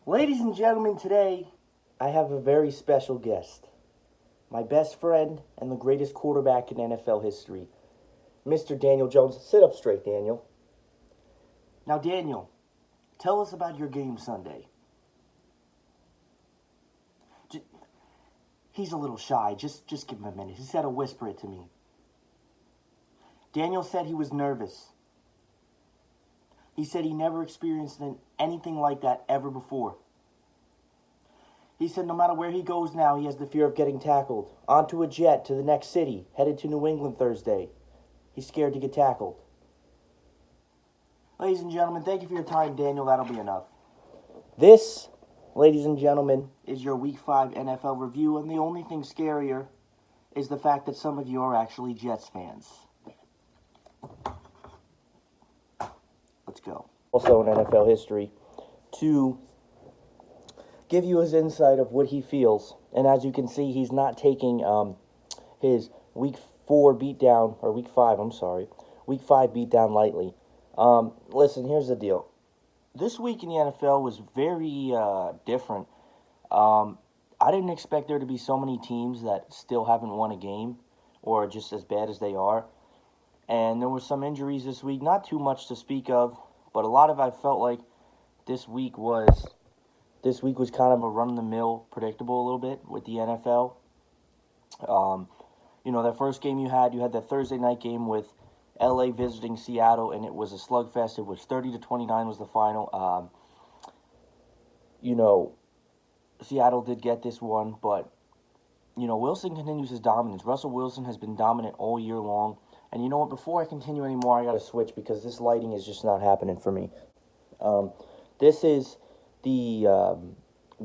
Ladies and gentlemen, today I have a very special guest. My best friend and the greatest quarterback in NFL history, Mr. Daniel Jones. Sit up straight, Daniel. Now, Daniel, tell us about your game Sunday. He's a little shy. Just give him a minute. He said to whisper it to me. Daniel said he was nervous. He said he never experienced anything like that ever before. He said no matter where he goes now, he has the fear of getting tackled. Onto a jet to the next city, headed to New England Thursday. He's scared to get tackled. Ladies and gentlemen, thank you for your time, Daniel. That'll be enough. This, ladies and gentlemen, is your Week 5 NFL review, and the only thing scarier is the fact that some of you are actually Jets fans. Let's go. Also in NFL history, to give you his insight of what he feels. And as you can see, he's not taking his Week 5 beatdown lightly. Listen, here's the deal. This week in the NFL was very different. I didn't expect there to be so many teams that still haven't won a game or just as bad as they are. And there were some injuries this week, not too much to speak of, but a lot of I felt like this week was kind of a run-of-the-mill, predictable a little bit with the NFL. That first game you had that Thursday night game with LA visiting Seattle, and it was a slugfest. It was 30-29 was the final. Seattle did get this one, but, Wilson continues his dominance. Russell Wilson has been dominant all year long. And you know what? Before I continue anymore, I got to switch because this lighting is just not happening for me. This is the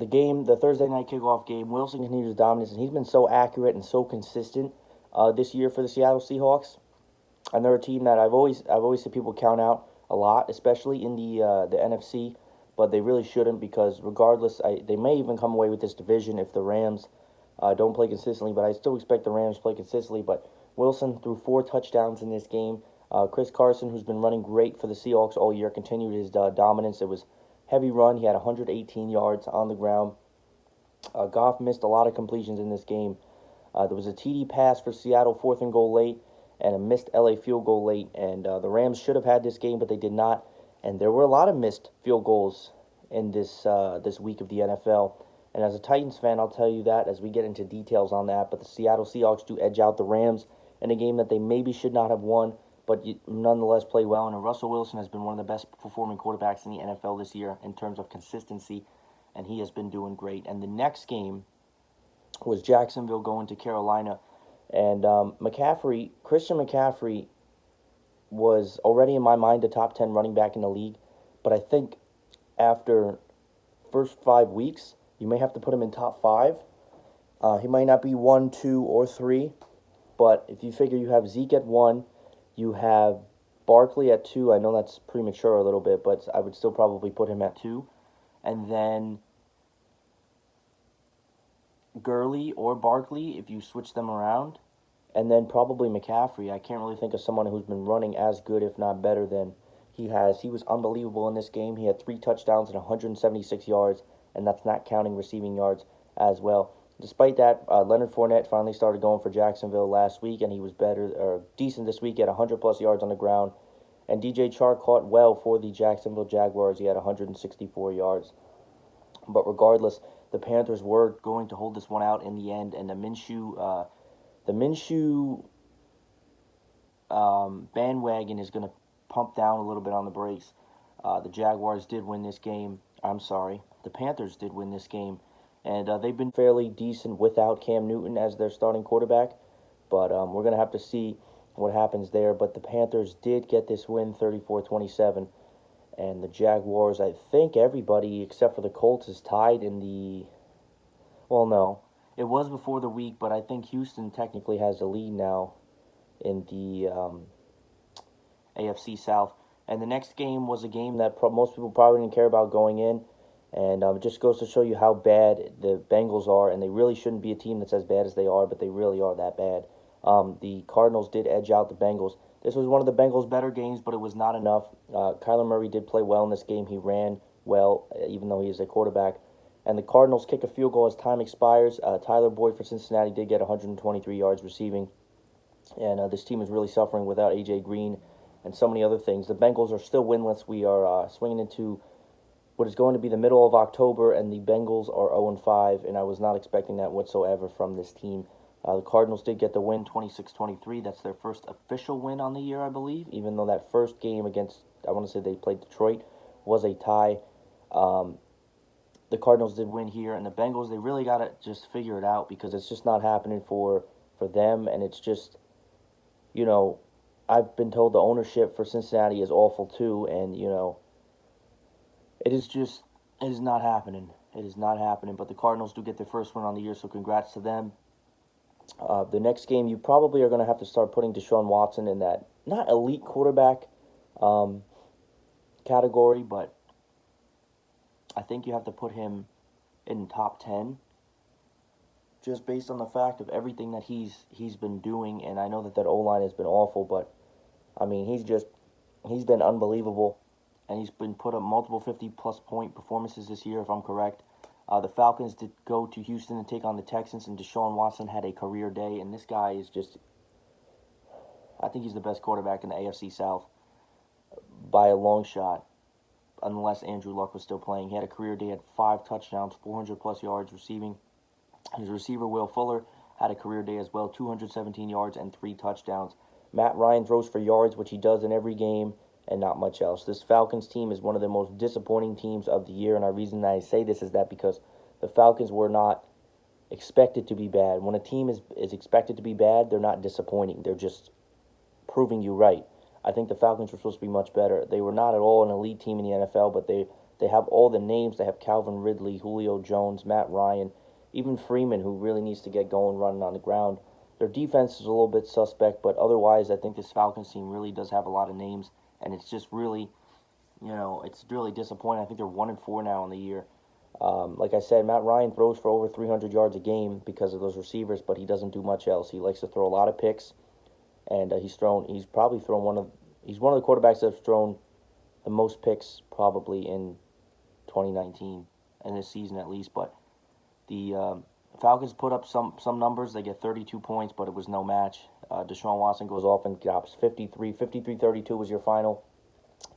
game, the Thursday night kickoff game. Wilson continues his dominance, and he's been so accurate and so consistent this year for the Seattle Seahawks. And they're a team that I've always seen people count out a lot, especially in the NFC. But they really shouldn't, because regardless, they may even come away with this division if the Rams don't play consistently. But I still expect the Rams to play consistently. But Wilson threw 4 touchdowns in this game. Chris Carson, who's been running great for the Seahawks all year, continued his dominance. It was heavy run. He had 118 yards on the ground. Goff missed a lot of completions in this game. There was a TD pass for Seattle, 4th and goal late, and a missed LA field goal late. And the Rams should have had this game, but they did not. And there were a lot of missed field goals in this week of the NFL. And as a Titans fan, I'll tell you that as we get into details on that. But the Seattle Seahawks do edge out the Rams in a game that they maybe should not have won, but nonetheless play well. And Russell Wilson has been one of the best performing quarterbacks in the NFL this year in terms of consistency, and he has been doing great. And the next game was Jacksonville going to Carolina. And Christian McCaffrey was already in my mind a top 10 running back in the league, but I think after first 5 weeks, you may have to put him in top 5. He might not be 1, 2, or 3, but if you figure you have Zeke at 1, you have Barkley at 2. I know that's premature a little bit, but I would still probably put him at 2. And then Gurley or Barkley, if you switch them around. And then probably McCaffrey. I can't really think of someone who's been running as good, if not better, than he has. He was unbelievable in this game. He had 3 touchdowns and 176 yards, and that's not counting receiving yards as well. Despite that, Leonard Fournette finally started going for Jacksonville last week, and he was decent this week at 100-plus yards on the ground. And DJ Chark caught well for the Jacksonville Jaguars. He had 164 yards. But regardless, the Panthers were going to hold this one out in the end, and the Minshew bandwagon is going to pump down a little bit on the brakes. The Jaguars did win this game. The Panthers did win this game. And they've been fairly decent without Cam Newton as their starting quarterback. But we're going to have to see what happens there. But the Panthers did get this win, 34-27. And the Jaguars, I think everybody except for the Colts is tied in the... Well, no. It was before the week, but I think Houston technically has the lead now in the AFC South. And the next game was a game that most people probably didn't care about going in. And it just goes to show you how bad the Bengals are. And they really shouldn't be a team that's as bad as they are, but they really are that bad. The Cardinals did edge out the Bengals. This was one of the Bengals' better games, but it was not enough. Kyler Murray did play well in this game. He ran well, even though he is a quarterback. And the Cardinals kick a field goal as time expires. Tyler Boyd for Cincinnati did get 123 yards receiving. And this team is really suffering without A.J. Green and so many other things. The Bengals are still winless. We are swinging into what is going to be the middle of October, and the Bengals are 0-5, and I was not expecting that whatsoever from this team. The Cardinals did get the win 26-23. That's their first official win on the year, I believe, even though that first game against, I want to say they played Detroit, was a tie. The Cardinals did win here, and the Bengals, they really got to just figure it out because it's just not happening for them, and it's just, I've been told the ownership for Cincinnati is awful too, and, it is not happening. It is not happening, but the Cardinals do get their first win on the year, so congrats to them. The next game, you probably are going to have to start putting Deshaun Watson in that, not elite quarterback category, but I think you have to put him in top 10 just based on the fact of everything that he's been doing. And I know that O-line has been awful, but I mean, he's been unbelievable, and he's been put up multiple 50-plus point performances this year, if I'm correct. The Falcons did go to Houston and take on the Texans, and Deshaun Watson had a career day, and this guy is just, I think he's the best quarterback in the AFC South by a long shot, unless Andrew Luck was still playing. He had a career day, had 5 touchdowns, 400-plus yards receiving. His receiver, Will Fuller, had a career day as well, 217 yards and 3 touchdowns. Matt Ryan throws for yards, which he does in every game, and not much else. This Falcons team is one of the most disappointing teams of the year, and the reason I say this is that because the Falcons were not expected to be bad. When a team is expected to be bad, they're not disappointing. They're just proving you right. I think the Falcons were supposed to be much better. They were not at all an elite team in the NFL, but they have all the names. They have Calvin Ridley, Julio Jones, Matt Ryan, even Freeman, who really needs to get going running on the ground. Their defense is a little bit suspect, but otherwise I think this Falcons team really does have a lot of names, and it's just really, it's really disappointing. I think they're 1-4 now in the year. Like I said, Matt Ryan throws for over 300 yards a game because of those receivers, but he doesn't do much else. He likes to throw a lot of picks, and he's one of the quarterbacks that's thrown the most picks probably in 2019, in this season at least. But the Falcons put up some numbers. They get 32 points, but it was no match. Deshaun Watson goes off and drops 53-32 was your final.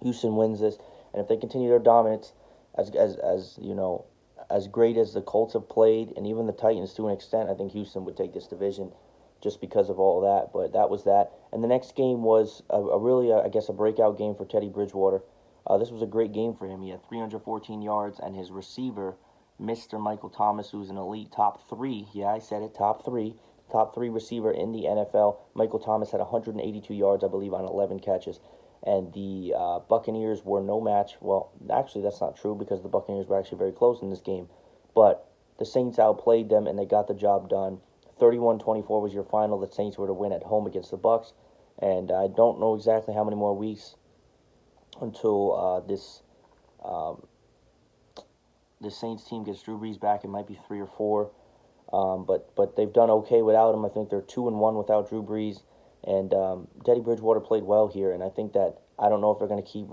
Houston wins this, and if they continue their dominance, as great as the Colts have played, and even the Titans to an extent, I think Houston would take this division just because of all of that. But that was that. And the next game was a breakout game for Teddy Bridgewater. This was a great game for him. He had 314 yards, and his receiver, Mr. Michael Thomas, who's an elite top 3. Yeah, I said it, top 3 receiver in the NFL. Michael Thomas had 182 yards, I believe, on 11 catches. And the Buccaneers were no match. Well, actually, that's not true because the Buccaneers were actually very close in this game. But the Saints outplayed them, and they got the job done. 31-24 was your final. The Saints were to win at home against the Bucs. And I don't know exactly how many more weeks until the Saints team gets Drew Brees back. It might be 3 or 4. But they've done okay without him. I think they're 2-1 without Drew Brees. And Teddy Bridgewater played well here, and I think that I don't know if they're going to keep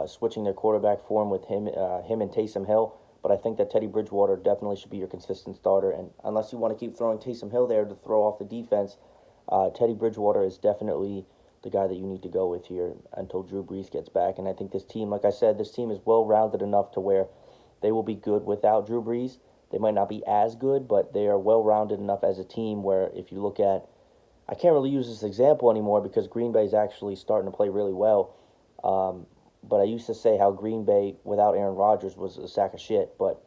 switching their quarterback for him with him and Taysom Hill, but I think that Teddy Bridgewater definitely should be your consistent starter. And unless you want to keep throwing Taysom Hill there to throw off the defense, Teddy Bridgewater is definitely the guy that you need to go with here until Drew Brees gets back. And I think this team, like I said, this team is well-rounded enough to where they will be good without Drew Brees. They might not be as good, but they are well-rounded enough as a team where if you look at, I can't really use this example anymore because Green Bay is actually starting to play really well. But I used to say how Green Bay without Aaron Rodgers was a sack of shit. But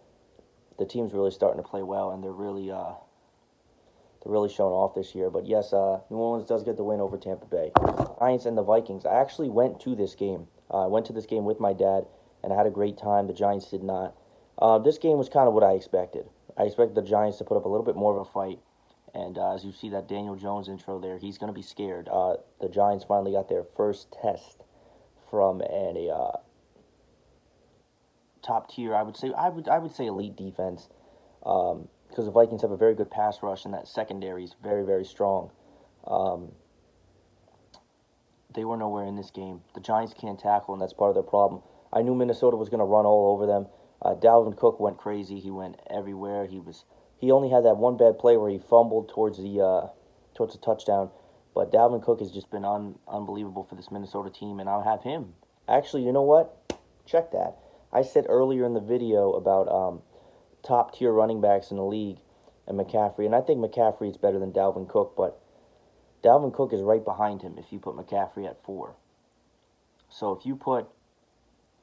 the team's really starting to play well, and they're really showing off this year. But yes, New Orleans does get the win over Tampa Bay. Giants and the Vikings. I actually went to this game. I went to this game with my dad, and I had a great time. The Giants did not. This game was kind of what I expected. I expected the Giants to put up a little bit more of a fight. And as you see that Daniel Jones intro there, he's going to be scared. The Giants finally got their first test from a top tier, I would say elite defense, because the Vikings have a very good pass rush, and that secondary is very, very strong. They were nowhere in this game. The Giants can't tackle, and that's part of their problem. I knew Minnesota was going to run all over them. Dalvin Cook went crazy. He went everywhere. He only had that one bad play where he fumbled towards the touchdown. But Dalvin Cook has just been unbelievable for this Minnesota team, and I'll have him. Actually, you know what? Check that. I said earlier in the video about top tier running backs in the league and McCaffrey, and I think McCaffrey is better than Dalvin Cook, but Dalvin Cook is right behind him if you put McCaffrey at 4. So if you put,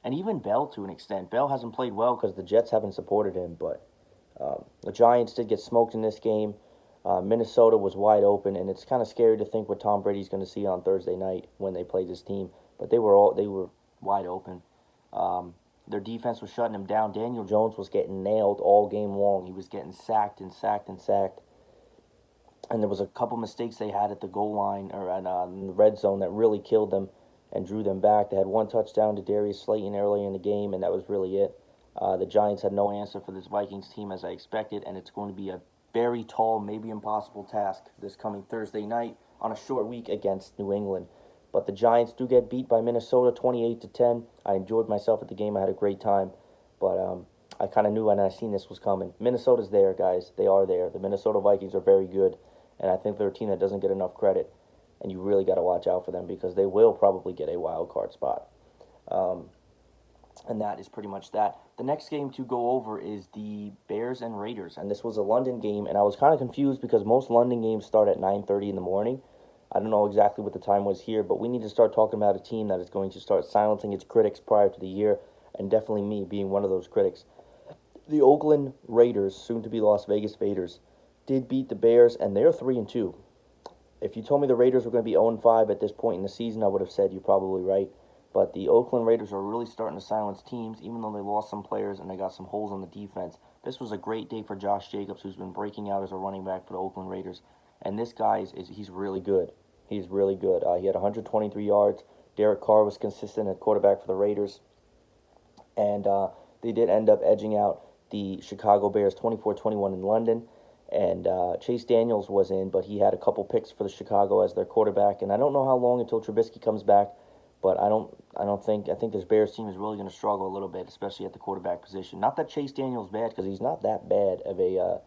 and even Bell to an extent, Bell hasn't played well because the Jets haven't supported him, but the Giants did get smoked in this game. Minnesota was wide open, and it's kind of scary to think what Tom Brady's going to see on Thursday night when they play this team. But they were wide open. Their defense was shutting him down. Daniel Jones was getting nailed all game long. He was getting sacked and sacked and sacked. And there was a couple mistakes they had at the goal line or in the red zone that really killed them and drew them back. They had one touchdown to Darius Slayton early in the game, and that was really it. The Giants had no answer for this Vikings team as I expected, and it's going to be a very tall, maybe impossible task this coming Thursday night on a short week against New England. But the Giants do get beat by Minnesota 28-10. I enjoyed myself at the game. I had a great time. But I kind of knew when I seen this was coming. Minnesota's there, guys. They are there. The Minnesota Vikings are very good. And I think they're a team that doesn't get enough credit. And you really got to watch out for them because they will probably get a wild card spot. And that is pretty much that. The next game to go over is the Bears and Raiders. And this was a London game. And I was kind of confused because most London games start at 9:30 in the morning. I don't know exactly what the time was here, but we need to start talking about a team that is going to start silencing its critics prior to the year, and definitely me being one of those critics. The Oakland Raiders, soon to be Las Vegas Raiders, did beat the Bears, and they're 3-2. If you told me the Raiders were going to be 0-5 at this point in the season, I would have said you're probably right. But the Oakland Raiders are really starting to silence teams, even though they lost some players and they got some holes on the defense. This was a great day for Josh Jacobs, who's been breaking out as a running back for the Oakland Raiders. And this guy, he's really good. He's really good. He had 123 yards. Derek Carr was consistent at quarterback for the Raiders. And they did end up edging out the Chicago Bears 24-21 in London. And Chase Daniels was in, but he had a couple picks for the Chicago as their quarterback. And I don't know how long until Trubisky comes back, but I think this Bears team is really going to struggle a little bit, especially at the quarterback position. Not that Chase Daniels is bad, because he's not that bad of a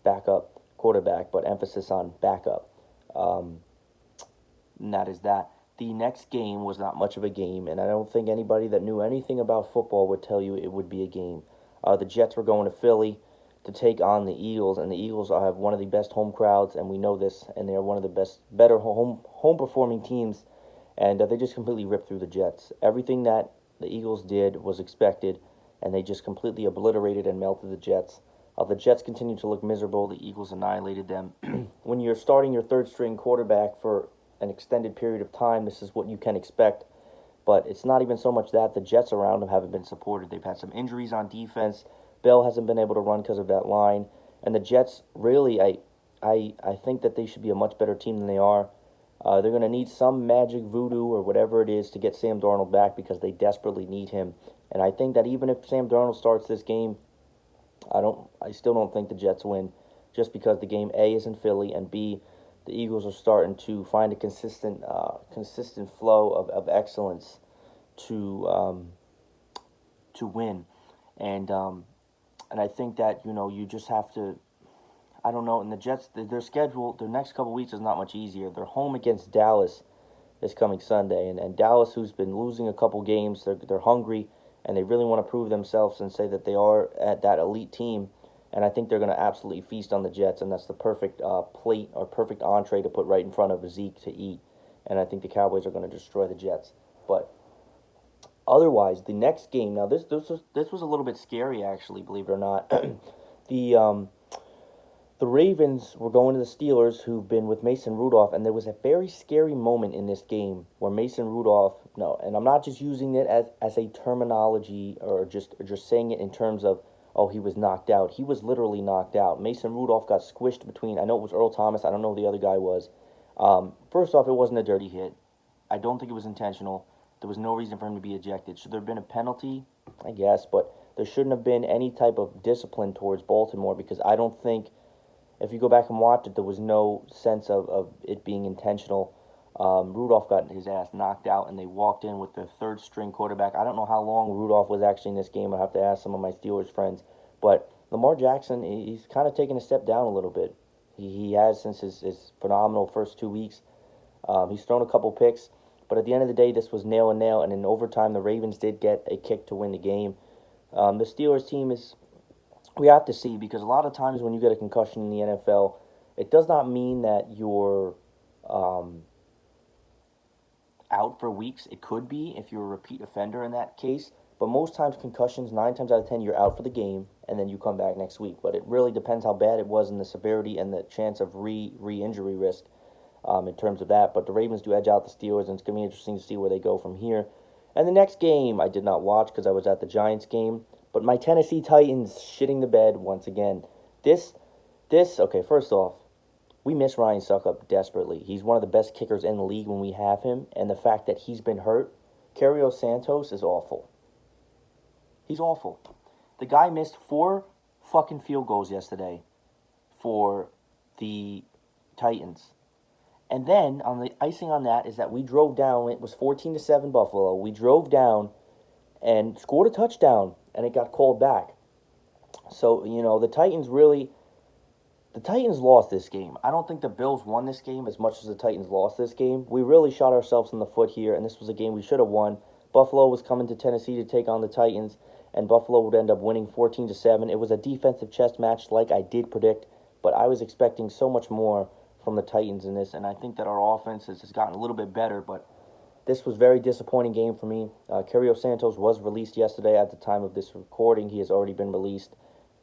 backup quarterback, but emphasis on backup. And that is that. The next game was not much of a game, and I don't think anybody that knew anything about football would tell you it would be a game. The Jets were going to Philly to take on the Eagles, and the Eagles have one of the best home crowds, and we know this, and they're one of the better home performing teams, and they just completely ripped through the Jets. Everything that the Eagles did was expected, and they just completely obliterated and melted the Jets. The Jets continued to look miserable. The Eagles annihilated them. When you're starting your third-string quarterback for an extended period of time, this is what you can expect. But it's not even so much that. The Jets around them haven't been supported. They've had some injuries on defense. Bell hasn't been able to run because of that line. And the Jets, really, I think that they should be a much better team than they are. They're going to need some magic voodoo or whatever it is to get Sam Darnold back because they desperately need him. And I think that even if Sam Darnold starts this game, I still don't think the Jets win, just because the game A is in Philly and B, the Eagles are starting to find a consistent flow of excellence to win, and I think that you just have to. I don't know. And the Jets, their schedule, their next couple weeks is not much easier. They're home against Dallas this coming Sunday, and Dallas, who's been losing a couple games, they're hungry. And they really want to prove themselves and say that they are at that elite team. And I think they're going to absolutely feast on the Jets. And that's the perfect plate or perfect entree to put right in front of Zeke to eat. And I think the Cowboys are going to destroy the Jets. But otherwise, the next game, now this was a little bit scary, actually, believe it or not. The Ravens were going to the Steelers, who've been with Mason Rudolph, and there was a very scary moment in this game where Mason Rudolph, and I'm not just using it as a terminology or just saying it in terms of, oh, he was knocked out. He was literally knocked out. Mason Rudolph got squished between, I know it was Earl Thomas, I don't know who the other guy was. First off, it wasn't a dirty hit. I don't think it was intentional. There was no reason for him to be ejected. Should there have been a penalty? I guess, but there shouldn't have been any type of discipline towards Baltimore because I don't think, if you go back and watch it, there was no sense of it being intentional. Rudolph got his ass knocked out, and they walked in with their third string quarterback. I don't know how long Rudolph was actually in this game. I'll have to ask some of my Steelers friends. But Lamar Jackson, he's kind of taken a step down a little bit. He has since his phenomenal first 2 weeks. He's thrown a couple picks, but at the end of the day, this was nail and nail. And in overtime, the Ravens did get a kick to win the game. The Steelers team is, we have to see, because a lot of times when you get a concussion in the NFL, it does not mean that you're out for weeks. It could be if you're a repeat offender in that case. But most times, concussions, 9 times out of 10, you're out for the game, and then you come back next week. But it really depends how bad it was and the severity and the chance of re-injury risk in terms of that. But the Ravens do edge out the Steelers, and it's going to be interesting to see where they go from here. And the next game I did not watch because I was at the Giants game. But my Tennessee Titans shitting the bed once again. Okay, first off, we miss Ryan Suckup desperately. He's one of the best kickers in the league when we have him. And the fact that he's been hurt, Carlos Santos is awful. He's awful. The guy missed 4 fucking field goals yesterday for the Titans. And then, on the icing on that, is that we drove down. It was 14-7 Buffalo. We drove down and scored a touchdown, and it got called back. So, the Titans lost this game. I don't think the Bills won this game as much as the Titans lost this game. We really shot ourselves in the foot here, and this was a game we should have won. Buffalo was coming to Tennessee to take on the Titans, and Buffalo would end up winning 14-7. It was a defensive chess match like I did predict, but I was expecting so much more from the Titans in this, and I think that our offense has gotten a little bit better, but this was a very disappointing game for me. Carlos Santos was released yesterday at the time of this recording. He has already been released,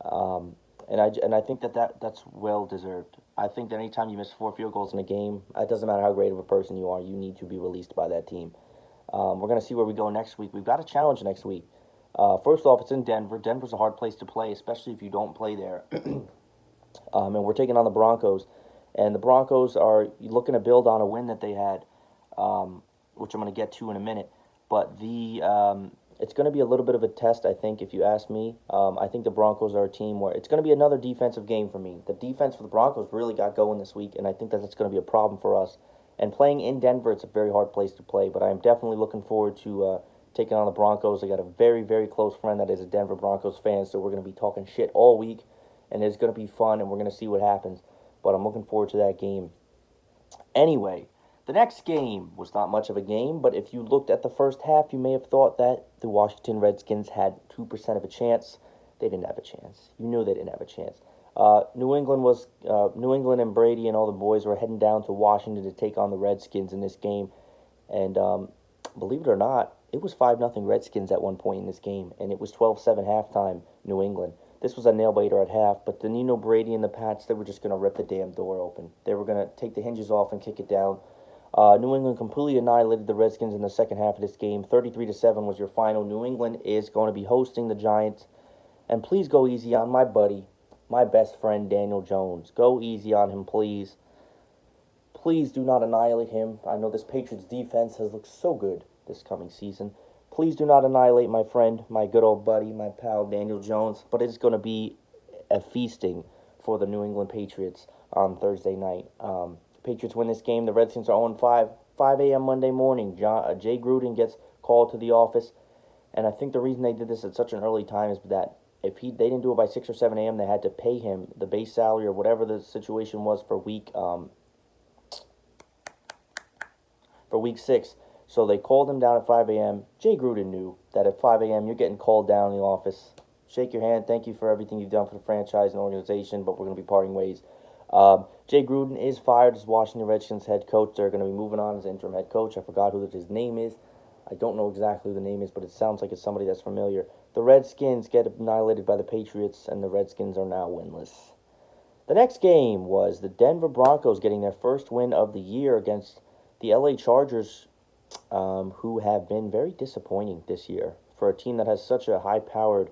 and I think that's well-deserved. I think that anytime you miss 4 field goals in a game, it doesn't matter how great of a person you are, you need to be released by that team. We're going to see where we go next week. We've got a challenge next week. First off, it's in Denver. Denver's a hard place to play, especially if you don't play there. And we're taking on the Broncos. And the Broncos are looking to build on a win that they had, which I'm going to get to in a minute. But it's going to be a little bit of a test, I think, if you ask me. I think the Broncos are a team where it's going to be another defensive game for me. The defense for the Broncos really got going this week, and I think that that's going to be a problem for us. And playing in Denver, it's a very hard place to play. But I am definitely looking forward to taking on the Broncos. I got a very, very close friend that is a Denver Broncos fan, so we're going to be talking shit all week. And it's going to be fun, and we're going to see what happens. But I'm looking forward to that game. Anyway, the next game was not much of a game, but if you looked at the first half, you may have thought that the Washington Redskins had 2% of a chance. They didn't have a chance. You knew they didn't have a chance. New England and Brady and all the boys were heading down to Washington to take on the Redskins in this game. And believe it or not, it was 5-0 Redskins at one point in this game, and it was 12-7 halftime New England. This was a nail-biter at half, but then Brady and the Pats, they were just going to rip the damn door open. They were going to take the hinges off and kick it down. New England completely annihilated the Redskins in the second half of this game. 33-7 was your final. New England is going to be hosting the Giants. And please go easy on my buddy, my best friend, Daniel Jones. Go easy on him, please. Please do not annihilate him. I know this Patriots defense has looked so good this coming season. Please do not annihilate my friend, my good old buddy, my pal, Daniel Jones. But it's going to be a feasting for the New England Patriots on Thursday night. Patriots win this game. The Redskins are 0-5. 5 a.m. Monday morning. Jay Gruden gets called to the office. And I think the reason they did this at such an early time is that if they didn't do it by 6 or 7 a.m., they had to pay him the base salary or whatever the situation was for week 6. So they called him down at 5 a.m. Jay Gruden knew that at 5 a.m. you're getting called down in the office. Shake your hand. Thank you for everything you've done for the franchise and organization, but we're going to be parting ways. Jay Gruden is fired as Washington Redskins head coach. They're going to be moving on as interim head coach. I forgot who his name is. I don't know exactly who the name is, but it sounds like it's somebody that's familiar. The Redskins get annihilated by the Patriots, and the Redskins are now winless. The next game was the Denver Broncos getting their first win of the year against the LA Chargers, who have been very disappointing this year for a team that has such a high-powered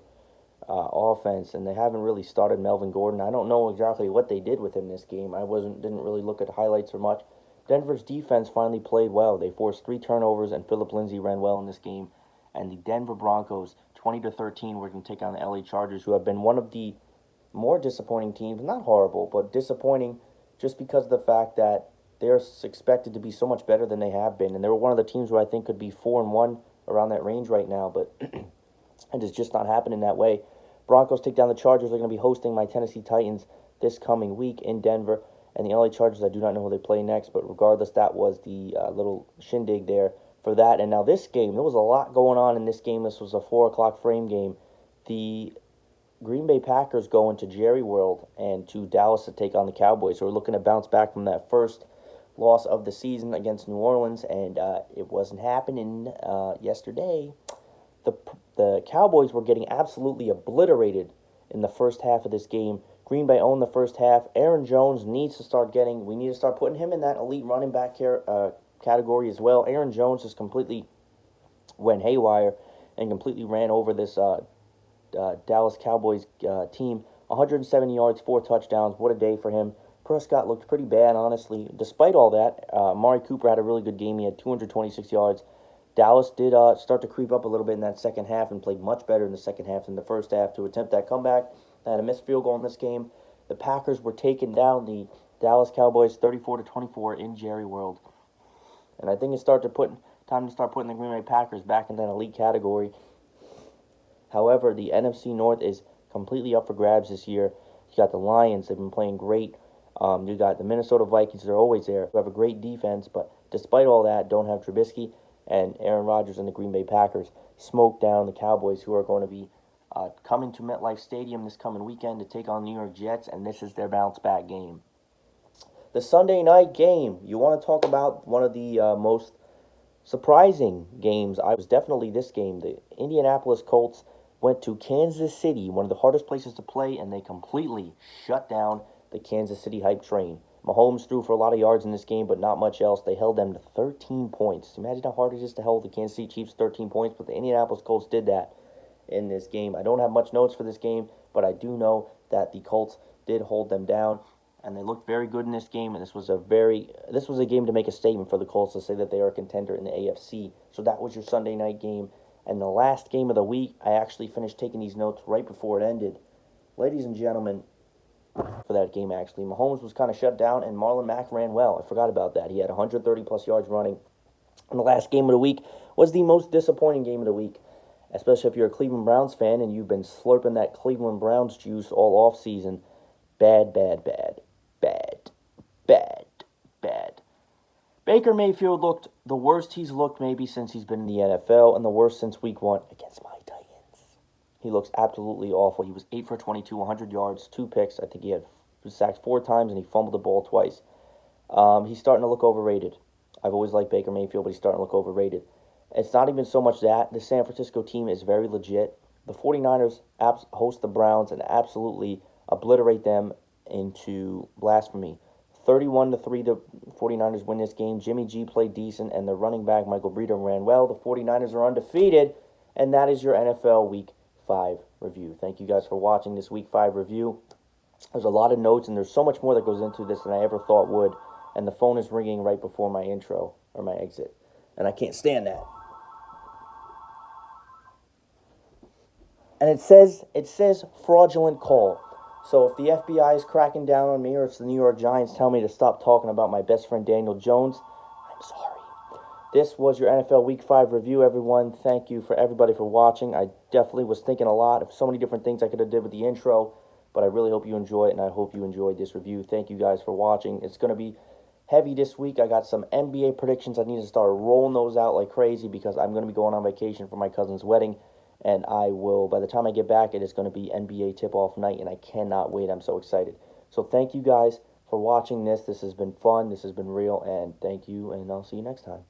offense, and they haven't really started Melvin Gordon. I don't know exactly what they did with him this game. Didn't really look at highlights or much. Denver's defense finally played well. They forced 3 turnovers, and Phillip Lindsay ran well in this game. And the Denver Broncos, 20-13, were going to take on the LA Chargers, who have been one of the more disappointing teams. Not horrible, but disappointing just because of the fact that they're expected to be so much better than they have been, and they were one of the teams where I think could be 4-1 around that range right now, but it is just not happening that way. Broncos take down the Chargers. They're going to be hosting my Tennessee Titans this coming week in Denver. And the LA Chargers, I do not know who they play next, but regardless, that was the little shindig there for that. And now this game, there was a lot going on in this game. This was a 4 o'clock frame game. The Green Bay Packers go into Jerry World and to Dallas to take on the Cowboys. So we're looking to bounce back from that first loss of the season against New Orleans, and it wasn't happening yesterday. The Cowboys were getting absolutely obliterated in the first half of this game. Green Bay owned the first half. Aaron Jones needs to start getting, we need to start putting him in that elite running back category as well. Aaron Jones just completely went haywire and completely ran over this Dallas Cowboys team. 170 yards, 4 touchdowns. What a day for him. Prescott looked pretty bad, honestly. Despite all that, Amari Cooper had a really good game. He had 226 yards. Dallas did start to creep up a little bit in that second half and played much better in the second half than the first half to attempt that comeback. They had a missed field goal in this game. The Packers were taking down the Dallas Cowboys 34-24 in Jerry World. And I think it's time to start putting the Green Bay Packers back in that elite category. However, the NFC North is completely up for grabs this year. You got the Lions. They've been playing great. You got the Minnesota Vikings. They're always there. They have a great defense, but despite all that, don't have Trubisky. And Aaron Rodgers and the Green Bay Packers smoke down the Cowboys, who are going to be coming to MetLife Stadium this coming weekend to take on the New York Jets, and this is their bounce-back game. The Sunday night game, you want to talk about one of the most surprising games. I was definitely this game. The Indianapolis Colts went to Kansas City, one of the hardest places to play, and they completely shut down the Kansas City hype train. Mahomes threw for a lot of yards in this game, but not much else. They held them to 13 points. Imagine how hard it is to hold the Kansas City Chiefs 13 points, but the Indianapolis Colts did that in this game. I don't have much notes for this game, but I do know that the Colts did hold them down, and they looked very good in this game, and this was a game to make a statement for the Colts to say that they are a contender in the AFC. So that was your Sunday night game. And the last game of the week, I actually finished taking these notes right before it ended. Ladies and gentlemen, for that game, actually, Mahomes was kind of shut down, and Marlon Mack ran well. I forgot about that. He had 130-plus yards running. And the last game of the week was the most disappointing game of the week, especially if you're a Cleveland Browns fan and you've been slurping that Cleveland Browns juice all offseason. Bad. Baker Mayfield looked the worst he's looked maybe since he's been in the NFL, and the worst since week 1 against my Titans. He looks absolutely awful. He was 8 for 22, 100 yards, 2 picks. I think he was sacked 4 times, and he fumbled the ball twice. He's starting to look overrated. I've always liked Baker Mayfield, but he's starting to look overrated. It's not even so much that. The San Francisco team is very legit. The 49ers host the Browns and absolutely obliterate them into blasphemy. 31-3, the 49ers win this game. Jimmy G played decent, and the running back, Michael Breeder, ran well. The 49ers are undefeated, and that is your NFL Week 5 review. Thank you guys for watching this Week 5 review. There's a lot of notes, and there's so much more that goes into this than I ever thought would, and the phone is ringing right before my intro, or my exit, and I can't stand that. And it says fraudulent call. So if the FBI is cracking down on me, or if the New York Giants tell me to stop talking about my best friend Daniel Jones, I'm sorry. This was your NFL Week 5 review, everyone. Thank you for everybody for watching. I definitely was thinking a lot of so many different things I could have did with the intro, but I really hope you enjoy it, and I hope you enjoyed this review. Thank you guys for watching. It's going to be heavy this week. I got some NBA predictions. I need to start rolling those out like crazy because I'm going to be going on vacation for my cousin's wedding. And I will, by the time I get back, it is going to be NBA tip-off night, and I cannot wait. I'm so excited. So thank you guys for watching this. This has been fun. This has been real, and thank you, and I'll see you next time.